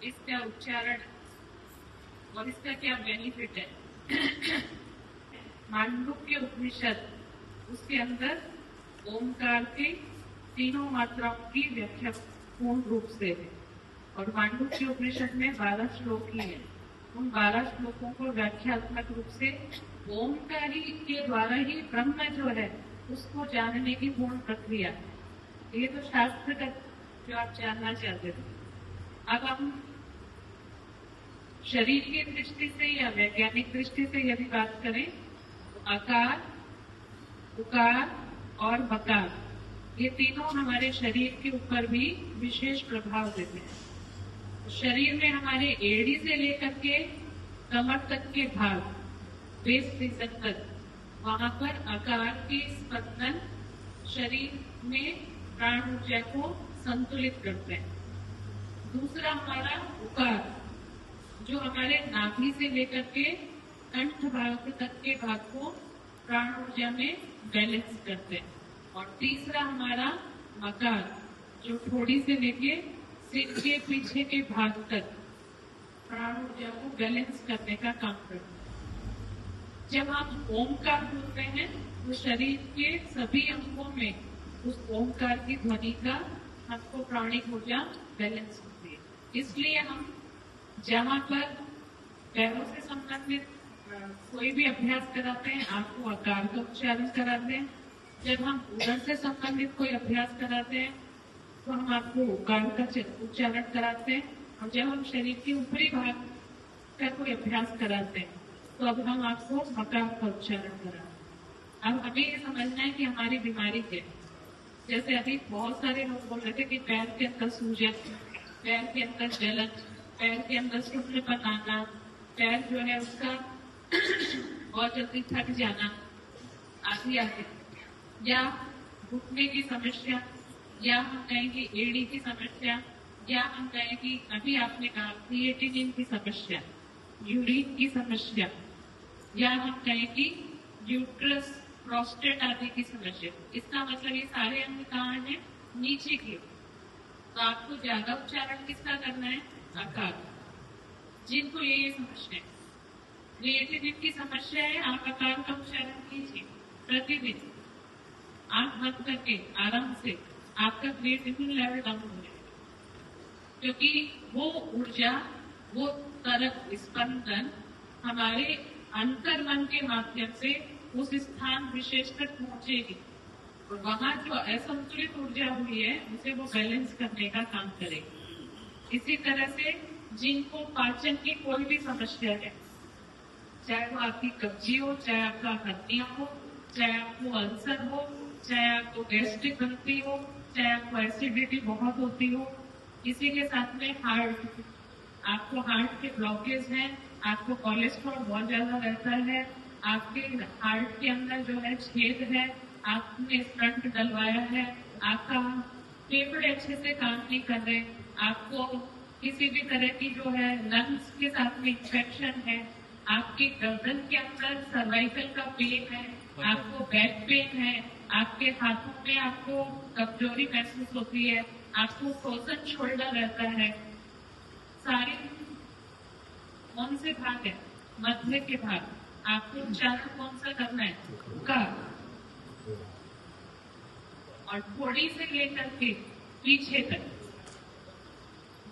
इसका उच्चारण और इसका क्या बेनिफिट है। मांडुक्य उपनिषद, उसके अंदर ओमकार के तीनों मात्राओं की व्याख्या पूर्ण रूप से है और मांडुक्य उपनिषद में 12 श्लोक ही है। उन 12 श्लोकों को व्याख्यात्मक रूप से ओमकारी के द्वारा ही ब्रह्म जो है उसको जानने की पूर्ण प्रक्रिया। ये तो शास्त्र का जो आप जानना चाहते थे। अब हम शरीर की दृष्टि से या वैज्ञानिक दृष्टि से यदि बात करें तो आकार, उकार और मकार, ये तीनों हमारे शरीर के ऊपर भी विशेष प्रभाव देते हैं। शरीर में हमारे एड़ी से लेकर के कमर तक के भाग, बेस रीजन तक, वहां पर आकार के स्पंदन शरीर में प्राण ऊर्जा को संतुलित करते हैं। दूसरा हमारा उकार, जो हमारे नाभि से लेकर के कंठ भाग तक के भाग को प्राण ऊर्जा में बैलेंस करते हैं। और तीसरा हमारा मकार, जो ठोड़ी से लेके सिर के पीछे के भाग तक प्राण ऊर्जा को बैलेंस करने का काम करते हैं। जब हम ओमकार बोलते हैं तो शरीर के सभी अंगों में उस ओमकार की ध्वनि का हमको प्राणिक ऊर्जा बैलेंस होती है। इसलिए हम जहाँ पर पैरों से संबंधित कोई भी अभ्यास कराते हैं, आपको आकार का उच्चारण कराते हैं। जब हम उदर से संबंधित कोई अभ्यास कराते हैं तो हम आपको उकार का उच्चारण कराते हैं। और जब हम शरीर के ऊपरी भाग का कोई अभ्यास कराते हैं तो अब हम आपको मकार का उच्चारण कराते हैं। अब हमें ये समझना है कि हमारी बीमारी क्या है। जैसे अभी बहुत सारे लोग बोल रहे थे कि पैर के अंदर सूजन, पैर के अंदर जलन, पैर के अंदर सुन्नपन आना, पैर जो है उसका बहुत जल्दी थक जाना आदि, या घुटने की समस्या, या हम कहें कि एड़ी की समस्या, या हम कहें कि अभी आपने कहा क्रिएटिनिन की समस्या, यूरिन की समस्या, या हम कहें कि यूट्रस, प्रोस्टेट आदि की समस्या। इसका मतलब ये सारे अंग कहाँ हैं? नीचे की। तो आपको ज्यादा उच्चारण किसका करना है? आकार। जिनको ये समस्या है, क्रिएटिनिन की समस्या है, आप आकार का उच्चारण कीजिए प्रतिदिन। आंख बंद करके आराम से आपका क्रिएटिनिन लेवल डाउन हो जाएगा, क्योंकि वो ऊर्जा, वो तरंग, स्पंदन हमारे अंतर मन के माध्यम से उस स्थान विशेष तक पहुंचेगी और वहां जो असंतुलित ऊर्जा हुई है उसे वो बैलेंस करने का काम करेगी। इसी तरह से जिनको पाचन की कोई भी समस्या है, चाहे वो आपकी कब्जी हो, चाहे आपका हड्डियां हो, चाहे आपको अल्सर हो, चाहे आपको गैस्ट्रिक बनती हो, चाहे आपको एसिडिटी बहुत होती हो, इसी के साथ में हार्ट, आपको हार्ट के ब्लॉकेज है, आपको कोलेस्ट्रॉल बहुत ज्यादा रहता है, आपके हार्ट के अंदर जो है छेद है, आपने स्टंट डलवाया है, आपका फेफड़े अच्छे से काम नहीं कर रहे, आपको किसी भी तरह की जो है लंग्स के साथ में इंफेक्शन है, आपके गर्दन के अंदर सर्वाइकल का पेन है, आपको बैक पेन है, आपके हाथों में आपको कमजोरी महसूस होती है, आपको फ्रोजन शोल्डर रहता है, सारे कौन से भाग है? मध्य के भाग। आपको उच्चारण कौन सा करना है? का। और थोड़ी से लेकर के पीछे तक।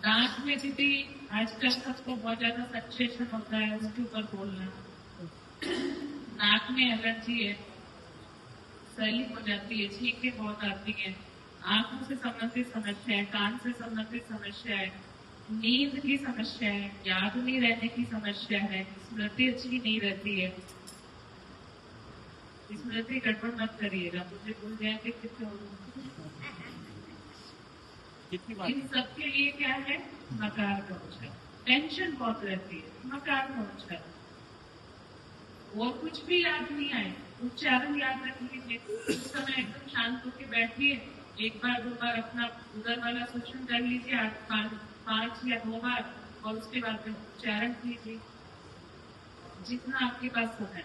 दांत में यदि आजकल सबको बहुत ज्यादा सक्सेशन होता है, उसके ऊपर बोलना। नाक में एलर्जी है, स्वेलिंग हो जाती है, छींकें बहुत आती है, आंखों से संबंधित समस्या है, कान से संबंधित समस्या है, नींद की समस्या है, याद नहीं रहने की समस्या है, स्मृति अच्छी नहीं रहती है। स्मृति गड़बड़ मत करिएगा, मुझे भूल जाएंगे इन सबके लिए क्या है? मकार का उच्चारण। टेंशन बहुत रहती है, मकार का उच्चारण। और कुछ भी याद नहीं आए, उच्चारण याद रख लीजिए। उस समय एकदम शांत होकर बैठिए, एक बार दो बार अपना उधर वाला सूक्ष्म कर लीजिए, 5 या 2 बार, और उसके बाद उच्चारण कीजिए जितना आपके पास समय।